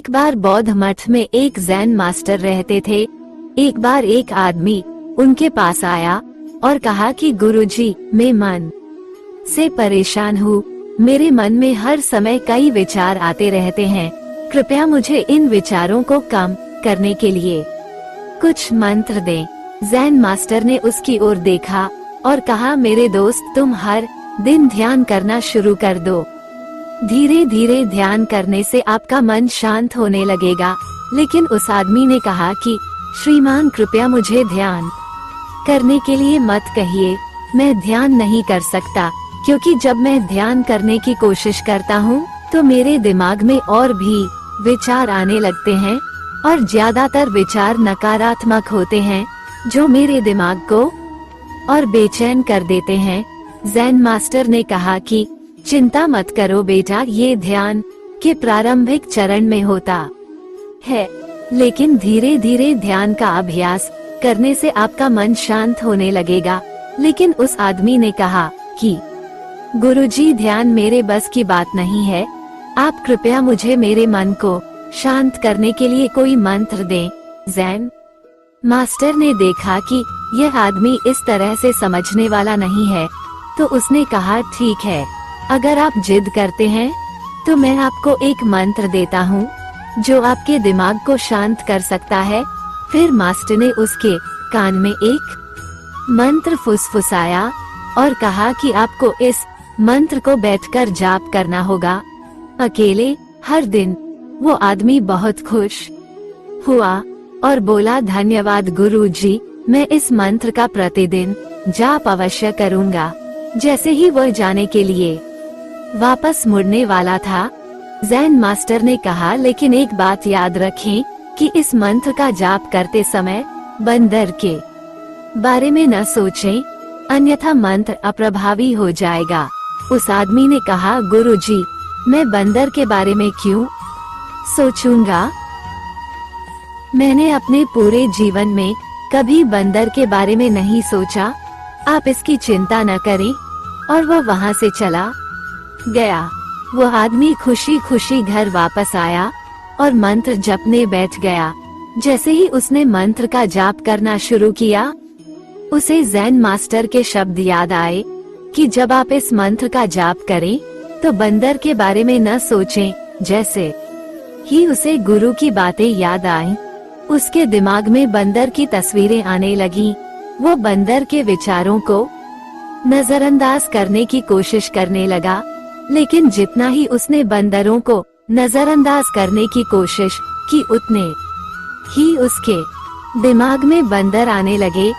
एक बार बौद्ध मठ में एक जैन मास्टर रहते थे। एक बार एक आदमी उनके पास आया और कहा कि गुरुजी, मैं मन से परेशान हूँ। मेरे मन में हर समय कई विचार आते रहते हैं। कृपया मुझे इन विचारों को कम करने के लिए कुछ मंत्र दें। जैन मास्टर ने उसकी ओर देखा और कहा, मेरे दोस्त, तुम हर दिन ध्यान करना शुरू कर दो। धीरे धीरे ध्यान करने से आपका मन शांत होने लगेगा। लेकिन उस आदमी ने कहा कि श्रीमान, कृपया मुझे ध्यान करने के लिए मत कहिए। मैं ध्यान नहीं कर सकता, क्योंकि जब मैं ध्यान करने की कोशिश करता हूँ तो मेरे दिमाग में और भी विचार आने लगते हैं और ज्यादातर विचार नकारात्मक होते हैं, जो मेरे दिमाग को और बेचैन कर देते हैं। जैन मास्टर ने कहा कि चिंता मत करो बेटा, ये ध्यान के प्रारंभिक चरण में होता है, लेकिन धीरे धीरे ध्यान का अभ्यास करने से आपका मन शांत होने लगेगा। लेकिन उस आदमी ने कहा कि गुरुजी, ध्यान मेरे बस की बात नहीं है। आप कृपया मुझे मेरे मन को शांत करने के लिए कोई मंत्र दें। जैन मास्टर ने देखा कि यह आदमी इस तरह से समझने वाला नहीं है, तो उसने कहा, ठीक है, अगर आप जिद करते हैं तो मैं आपको एक मंत्र देता हूँ जो आपके दिमाग को शांत कर सकता है। फिर मास्टर ने उसके कान में एक मंत्र फुसफुसाया और कहा कि आपको इस मंत्र को बैठकर जाप करना होगा, अकेले, हर दिन। वो आदमी बहुत खुश हुआ और बोला, धन्यवाद गुरुजी, मैं इस मंत्र का प्रतिदिन जाप अवश्य करूँगा। जैसे ही वह जाने के लिए वापस मुड़ने वाला था, जैन मास्टर ने कहा, लेकिन एक बात याद रखें कि इस मंत्र का जाप करते समय बंदर के बारे में न सोचें, अन्यथा मंत्र अप्रभावी हो जाएगा। उस आदमी ने कहा, गुरुजी, मैं बंदर के बारे में क्यों सोचूंगा? मैंने अपने पूरे जीवन में कभी बंदर के बारे में नहीं सोचा। आप इसकी चिंता न करें। और वह वहाँ से चला गया। वह आदमी खुशी खुशी घर वापस आया और मंत्र जपने बैठ गया। जैसे ही उसने मंत्र का जाप करना शुरू किया, उसे जैन मास्टर के शब्द याद आए कि जब आप इस मंत्र का जाप करें तो बंदर के बारे में न सोचें। जैसे ही उसे गुरु की बातें याद आईं, उसके दिमाग में बंदर की तस्वीरें आने लगीं। वो बंदर के विचारों को नजरअंदाज करने की कोशिश करने लगा, लेकिन जितना ही उसने बंदरों को नजरअंदाज करने की कोशिश की, उतने ही उसके दिमाग में बंदर आने लगे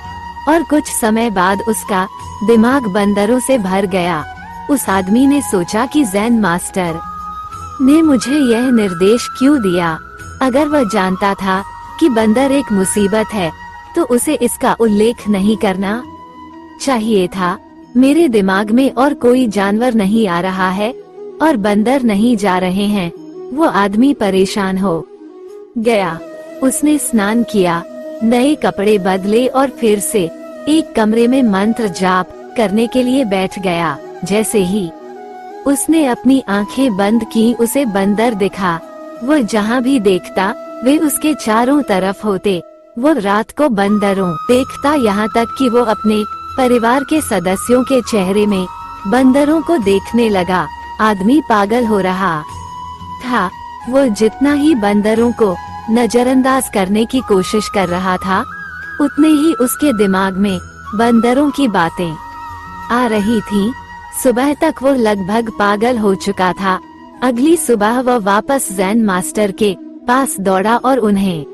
और कुछ समय बाद उसका दिमाग बंदरों से भर गया। उस आदमी ने सोचा कि जैन मास्टर ने मुझे यह निर्देश क्यों दिया? अगर वह जानता था कि बंदर एक मुसीबत है तो उसे इसका उल्लेख नहीं करना चाहिए था। मेरे दिमाग में और कोई जानवर नहीं आ रहा है और बंदर नहीं जा रहे हैं। वो आदमी परेशान हो गया। उसने स्नान किया, नए कपड़े बदले और फिर से एक कमरे में मंत्र जाप करने के लिए बैठ गया। जैसे ही उसने अपनी आंखें बंद की, उसे बंदर दिखा। वह जहाँ भी देखता वे उसके चारों तरफ होते। वो रात को बंदरों देखता, यहाँ तक कि वो अपने परिवार के सदस्यों के चेहरे में बंदरों को देखने लगा। आदमी पागल हो रहा था। वो जितना ही बंदरों को नजरअंदाज करने की कोशिश कर रहा था, उतने ही उसके दिमाग में बंदरों की बातें आ रही थीं। सुबह तक वो लगभग पागल हो चुका था। अगली सुबह वह वापस जैन मास्टर के पास दौड़ा और उन्हें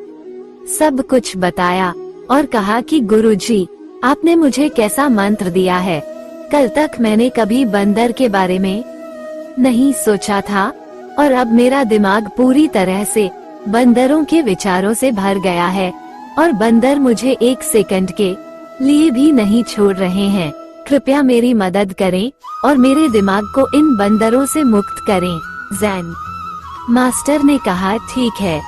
सब कुछ बताया और कहा कि गुरुजी, आपने मुझे कैसा मंत्र दिया है? कल तक मैंने कभी बंदर के बारे में नहीं सोचा था और अब मेरा दिमाग पूरी तरह से बंदरों के विचारों से भर गया है और बंदर मुझे एक सेकंड के लिए भी नहीं छोड़ रहे हैं। कृपया मेरी मदद करें और मेरे दिमाग को इन बंदरों से मुक्त करें। जैन मास्टर ने कहा, ठीक है,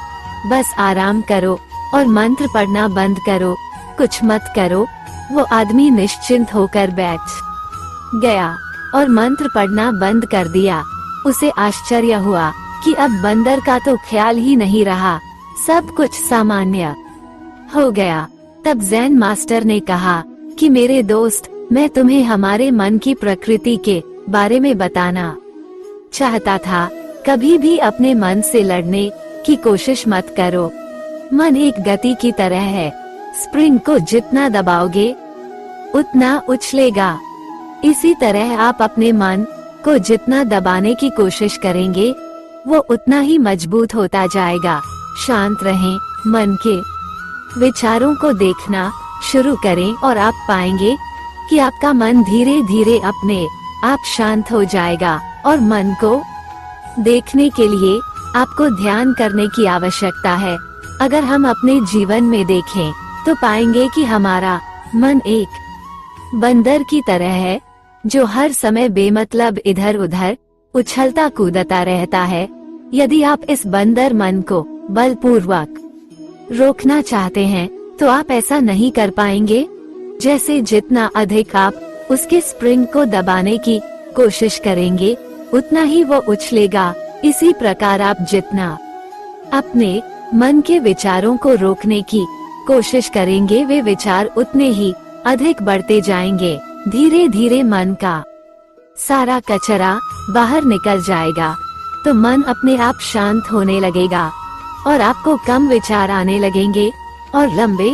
बस आराम करो और मंत्र पढ़ना बंद करो, कुछ मत करो। वो आदमी निश्चिंत होकर बैठ गया और मंत्र पढ़ना बंद कर दिया। उसे आश्चर्य हुआ कि अब बंदर का तो ख्याल ही नहीं रहा, सब कुछ सामान्य हो गया। तब ज़ेन मास्टर ने कहा कि मेरे दोस्त, मैं तुम्हें हमारे मन की प्रकृति के बारे में बताना चाहता था। कभी भी अपने मन से लड़ने की कोशिश मत करो। मन एक गति की तरह है, स्प्रिंग को जितना दबाओगे उतना उछलेगा। इसी तरह आप अपने मन को जितना दबाने की कोशिश करेंगे वो उतना ही मजबूत होता जाएगा। शांत रहें, मन के विचारों को देखना शुरू करें और आप पाएंगे कि आपका मन धीरे धीरे अपने आप शांत हो जाएगा। और मन को देखने के लिए आपको ध्यान करने की आवश्यकता है। अगर हम अपने जीवन में देखें तो पाएंगे कि हमारा मन एक बंदर की तरह है जो हर समय बेमतलब इधर उधर उछलता कूदता रहता है। यदि आप इस बंदर मन को बलपूर्वक रोकना चाहते हैं तो आप ऐसा नहीं कर पाएंगे। जैसे जितना अधिक आप उसके स्प्रिंग को दबाने की कोशिश करेंगे उतना ही वो उछलेगा। इसी प्रकार आप जितना अपने मन के विचारों को रोकने की कोशिश करेंगे वे विचार उतने ही अधिक बढ़ते जाएंगे। धीरे धीरे मन का सारा कचरा बाहर निकल जाएगा तो मन अपने आप शांत होने लगेगा और आपको कम विचार आने लगेंगे। और लंबे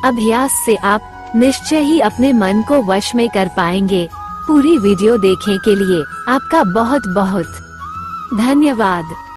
अभ्यास से आप निश्चय ही अपने मन को वश में कर पाएंगे। पूरी वीडियो देखने के लिए आपका बहुत बहुत धन्यवाद।